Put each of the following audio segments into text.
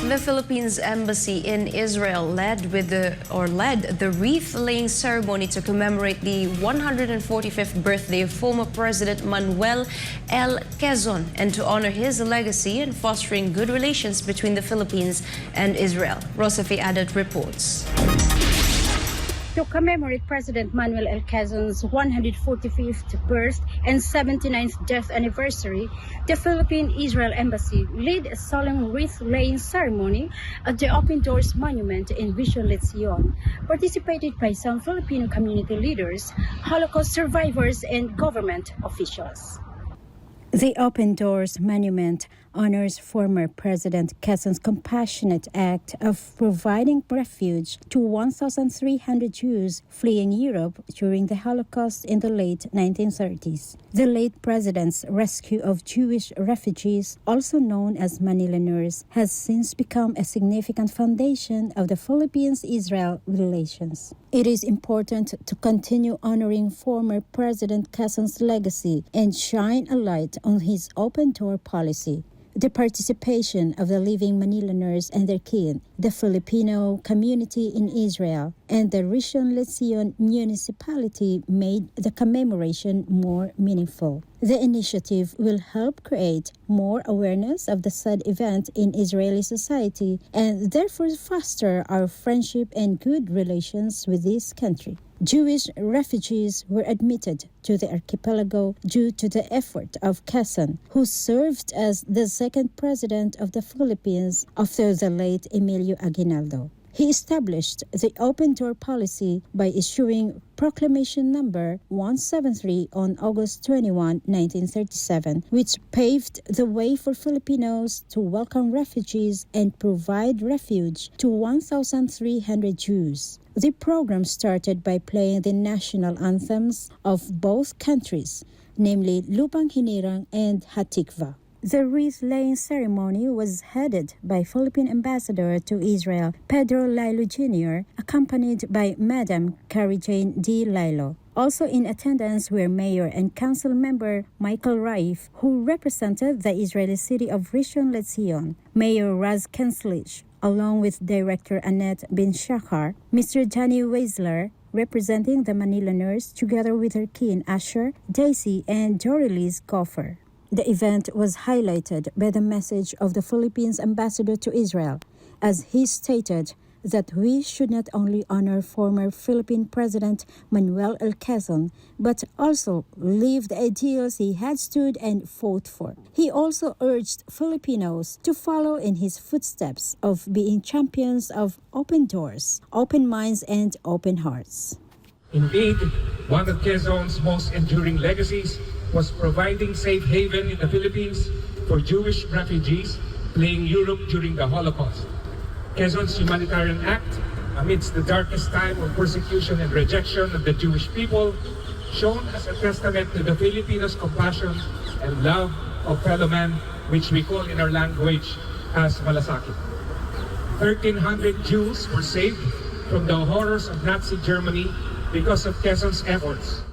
The Philippines Embassy in Israel led the wreath-laying ceremony to commemorate the 145th birthday of former President Manuel L. Quezon and to honor his legacy in fostering good relations between the Philippines and Israel. Rosafe Adut reports. To commemorate President Manuel L. Quezon's 145th birth and 79th death anniversary, the Philippine-Israel Embassy led a solemn wreath-laying ceremony at the Open Doors Monument in Wreath-laying, participated by some Filipino community leaders, Holocaust survivors, and government officials. The Open Doors Monument honors former President Quezon's compassionate act of providing refuge to 1,300 Jews fleeing Europe during the Holocaust in the late 1930s. The late president's rescue of Jewish refugees, also known as Manilaners, has since become a significant foundation of the Philippines-Israel relations. It is important to continue honoring former President Quezon's legacy and shine a light on his open-door policy. The participation of the living Manilaners and their kin, the Filipino community in Israel, and the Wreath-laying municipality made the commemoration more meaningful. The initiative will help create more awareness of the sad event in Israeli society and therefore foster our friendship and good relations with this country. Jewish refugees were admitted to the archipelago due to the effort of Quezon, who served as the second president of the Philippines after the late Emilio Aguinaldo. He established the open door policy by issuing Proclamation Number 173 on August 21, 1937, which paved the way for Filipinos to welcome refugees and provide refuge to 1,300 Jews. The program started by playing the national anthems of both countries, namely Lupang Hinirang and Hatikva. The wreath-laying ceremony was headed by Philippine Ambassador to Israel, Pedro Lilo Jr., accompanied by Madam Carrie-Jane D. Lilo. Also in attendance were Mayor and Council Member Michael Raif, who represented the Israeli city of Rishon LeZion, Mayor Raz Kenslich, along with Director Annette Bin Shachar, Mr. Johnny Weisler, representing the Manilaners, together with her kin Asher, Daisy, and Dorelise Goffer. The event was highlighted by the message of the Philippines ambassador to Israel, as he stated that we should not only honor former Philippine President Manuel L. Quezon, but also live the ideals he had stood and fought for. He also urged Filipinos to follow in his footsteps of being champions of open doors, open minds, and open hearts. Indeed, one of Quezon's most enduring legacies was providing safe haven in the Philippines for Jewish refugees fleeing Europe during the Holocaust. Quezon's humanitarian act, amidst the darkest time of persecution and rejection of the Jewish people, shone as a testament to the Filipinos' compassion and love of fellow men, which we call in our language as malasakit. 1,300 Jews were saved from the horrors of Nazi Germany because of Quezon's efforts.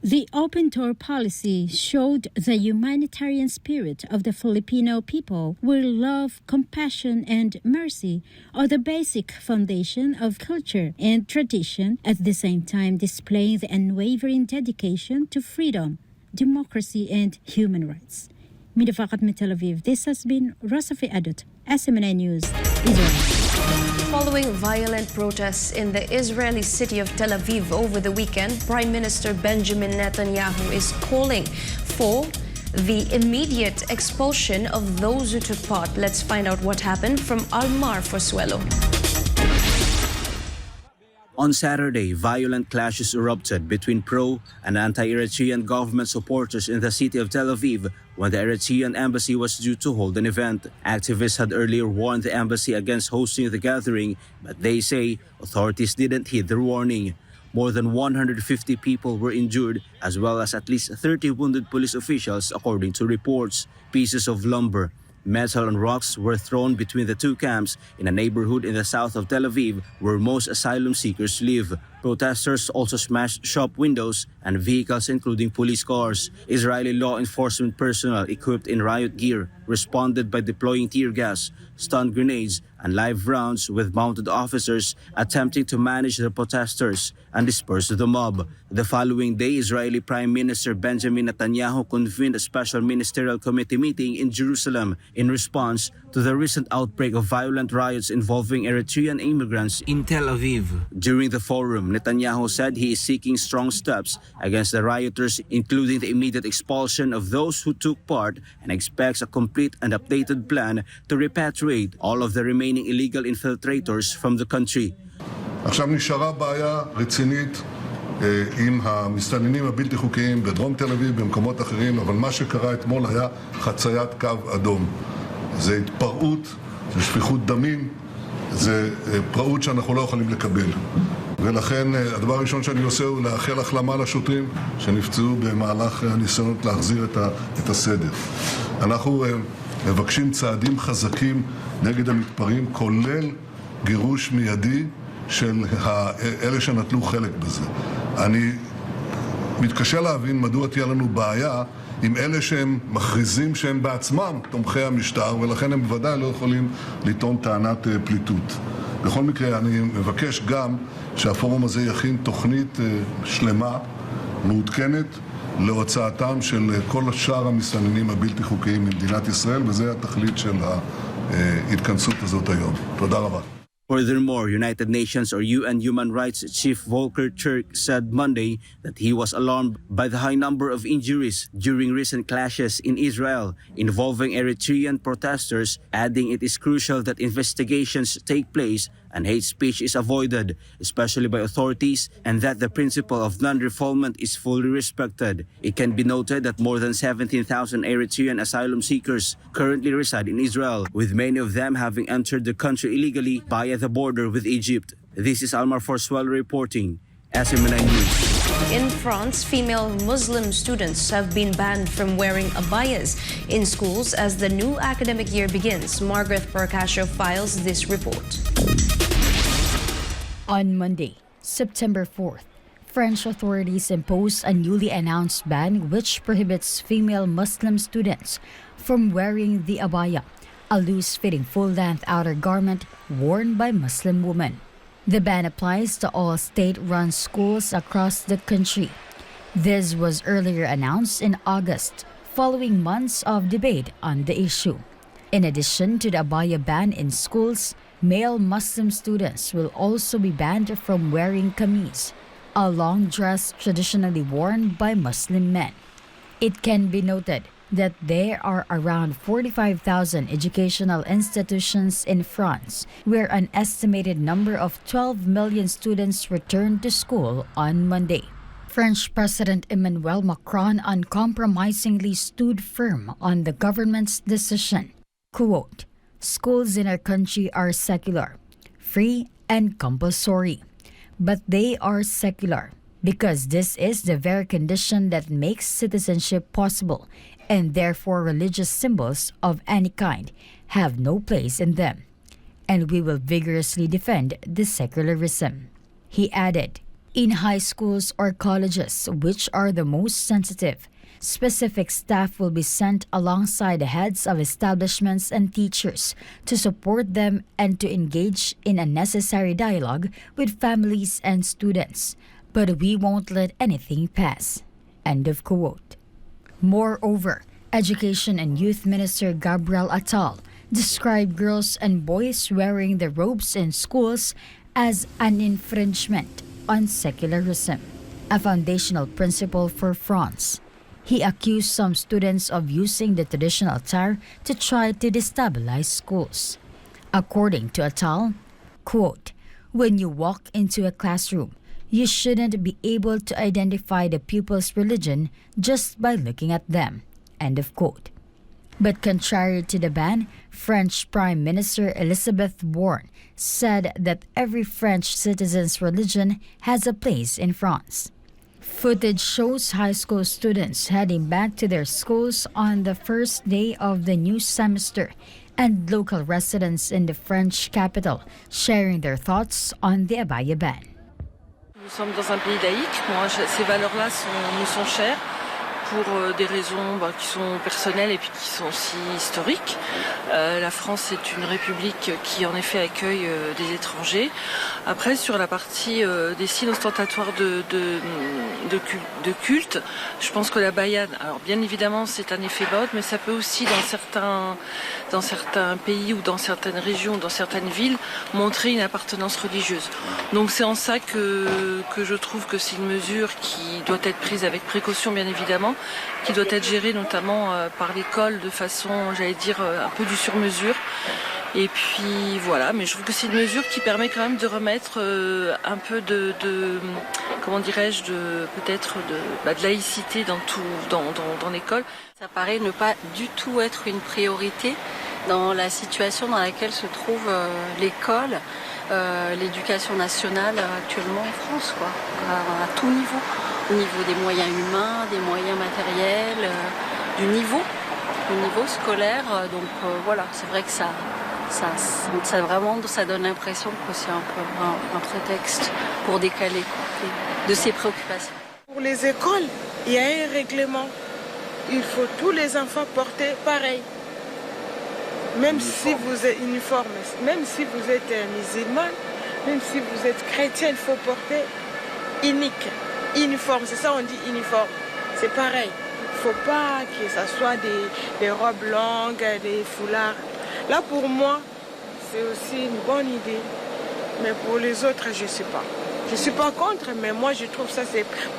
The open door policy showed the humanitarian spirit of the Filipino people, where love, compassion, and mercy are the basic foundation of culture and tradition, at the same time displaying the unwavering dedication to freedom, democracy, and human rights. Midafakat Tel Aviv, this has been Rosafe Adut, SMNI News, Israel. Following violent protests in the Israeli city of Tel Aviv over the weekend, Prime Minister Benjamin Netanyahu is calling for the immediate expulsion of those who took part. Let's find out what happened from Almar Forsuelo. On Saturday, violent clashes erupted between pro- and anti-Eritrean government supporters in the city of Tel Aviv when the Eritrean embassy was due to hold an event. Activists had earlier warned the embassy against hosting the gathering, but they say authorities didn't heed their warning. More than 150 people were injured, as well as at least 30 wounded police officials, according to reports. Pieces of lumber, metal and rocks were thrown between the two camps in a neighborhood in the south of Tel Aviv where most asylum seekers live. Protesters also smashed shop windows and vehicles including police cars. Israeli law enforcement personnel equipped in riot gear responded by deploying tear gas, stun grenades, and live rounds with mounted officers attempting to manage the protesters and disperse the mob. The following day, Israeli Prime Minister Benjamin Netanyahu convened a special ministerial committee meeting in Jerusalem in response to the recent outbreak of violent riots involving Eritrean immigrants in Tel Aviv. During the forum, Netanyahu said he is seeking strong steps against the rioters, including the immediate expulsion of those who took part, and expects a complete and updated plan to repatriate all of the remaining illegal infiltrators from the country. עכשיו נשארה בעיה רצינית עם המסתננים הבלתי חוקיים בדרום תל אביב, במקומות אחרים, אבל מה שקרה אתמול היה חציית קו אדום. זה התפרעות, זה שפיכות דמים, זה פרעות שאנחנו לא יכולים לקבל. ולכן הדבר הראשון שאני עושה הוא לאחל החלמה לשוטרים שנפצעו במהלך הניסיונות להחזיר את הסדר. אנחנו מבקשים צעדים חזקים נגד המתפרעים, כולל גירוש מיידי של אלה שנטלו חלק בזה. אני מתקשה להבין מדוע תהיה לנו בעיה עם אלה שהם מכריזים שהם בעצמם תומכי המשטר, ולכן הם בוודאי לא יכולים לטעון טענת פליטות. בכל מקרה, אני מבקש גם שהפורום הזה יכין תוכנית שלמה, מעודכנת, להוצאתם של כל שאר המסתננים הבלתי חוקיים ממדינת ישראל, וזה התכלית של ההתכנסות הזאת היום. תודה רבה. Furthermore, United Nations or UN Human Rights Chief Volker Turk said Monday that he was alarmed by the high number of injuries during recent clashes in Israel involving Eritrean protesters, adding it is crucial that investigations take place and hate speech is avoided, especially by authorities, and that the principle of non-refoulement is fully respected. It can be noted that more than 17,000 Eritrean asylum seekers currently reside in Israel, with many of them having entered the country illegally via the border with Egypt. This is Almar Forswell reporting, SMNI News. In France, female Muslim students have been banned from wearing abayas in schools as the new academic year begins. Margaret Percasio files this report. On Monday, September 4th, French authorities imposed a newly announced ban which prohibits female Muslim students from wearing the abaya, a loose-fitting full-length outer garment worn by Muslim women. The ban applies to all state-run schools across the country. This was earlier announced in August, following months of debate on the issue. In addition to the abaya ban in schools, male Muslim students will also be banned from wearing kameez, a long dress traditionally worn by Muslim men. It can be noted that there are around 45,000 educational institutions in France, where an estimated number of 12 million students returned to school on Monday. French President Emmanuel Macron uncompromisingly stood firm on the government's decision. Quote, "Schools in our country are secular, free and compulsory. But they are secular because this is the very condition that makes citizenship possible, and therefore religious symbols of any kind have no place in them. And we will vigorously defend the secularism." He added, "In high schools or colleges, which are the most sensitive, specific staff will be sent alongside the heads of establishments and teachers to support them and to engage in a necessary dialogue with families and students. But we won't let anything pass." End of quote. Moreover, Education and Youth Minister Gabriel Attal described girls and boys wearing the robes in schools as an infringement on secularism, a foundational principle for France. He accused some students of using the traditional attire to try to destabilize schools. According to Attal, quote, "When you walk into a classroom, you shouldn't be able to identify the pupil's religion just by looking at them." End of quote. But contrary to the ban, French Prime Minister Elisabeth Borne said that every French citizen's religion has a place in France. Footage shows high school students heading back to their schools on the first day of the new semester, and local residents in the French capital sharing their thoughts on the abaya ban. Nous sommes dans un pays laïque. Moi, ces valeurs-là nous sont chères pour des raisons qui sont personnelles et puis qui sont aussi historiques. La France est une république qui en effet accueille des étrangers. Après, sur la partie des signes ostentatoires de culte, je pense que la bayane, alors bien évidemment c'est un effet mode, mais ça peut aussi dans certains pays ou dans certaines régions, dans certaines villes, montrer une appartenance religieuse. Donc c'est en ça que je trouve que c'est une mesure qui doit être prise avec précaution bien évidemment, qui doit être gérée notamment par l'école de façon, j'allais dire, un peu du sur-mesure. Et puis voilà, mais je trouve que c'est une mesure qui permet quand même de remettre un peu comment dirais-je, peut-être de laïcité dans l'école. Ça paraît ne pas du tout être une priorité dans la situation dans laquelle se trouve l'école, l'éducation nationale actuellement en France, quoi, à tout niveau. Au niveau des moyens humains, des moyens matériels, du niveau scolaire. Donc voilà, c'est vrai que ça donne l'impression que c'est un peu un prétexte pour décaler de ses préoccupations. Pour les écoles, il y a un règlement. Il faut tous les enfants porter pareil. Même si vous êtes uniforme, même si vous êtes musulman, même si vous êtes chrétien, il faut porter uniforme. C'est ça on dit uniforme. C'est pareil. Il ne faut pas que ça soit des robes longues, des foulards. Là pour moi, c'est aussi une bonne idée. Mais pour les autres, je ne sais pas. Je ne suis pas contre, mais moi je trouve ça,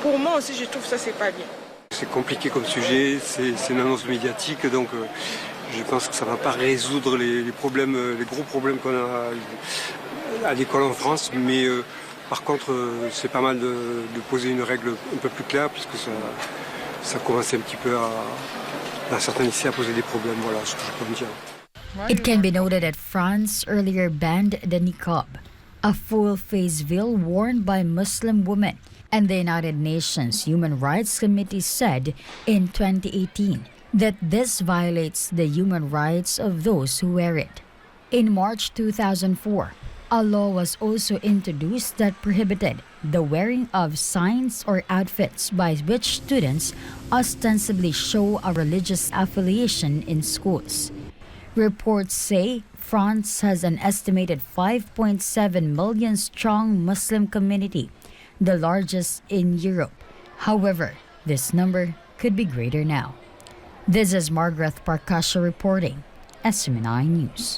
pour moi aussi je trouve ça c'est pas bien. C'est compliqué comme sujet, c'est une annonce médiatique, donc je pense que ça ne va pas résoudre les gros problèmes qu'on a à l'école en France, mais par contre c'est pas mal de poser une règle un peu plus claire, puisque ça commence un petit peu dans certains lycées à poser des problèmes, voilà ce que je peux me dire. It can be noted that France earlier banned the niqab, a full-face veil worn by Muslim women, and the United Nations Human Rights Committee said in 2018 that this violates the human rights of those who wear it. In March 2004, a law was also introduced that prohibited the wearing of signs or outfits by which students ostensibly show a religious affiliation in schools. Reports say France has an estimated 5.7 million strong Muslim community, the largest in Europe. However, this number could be greater now. This is Margaret Parkasha reporting, SMNI News.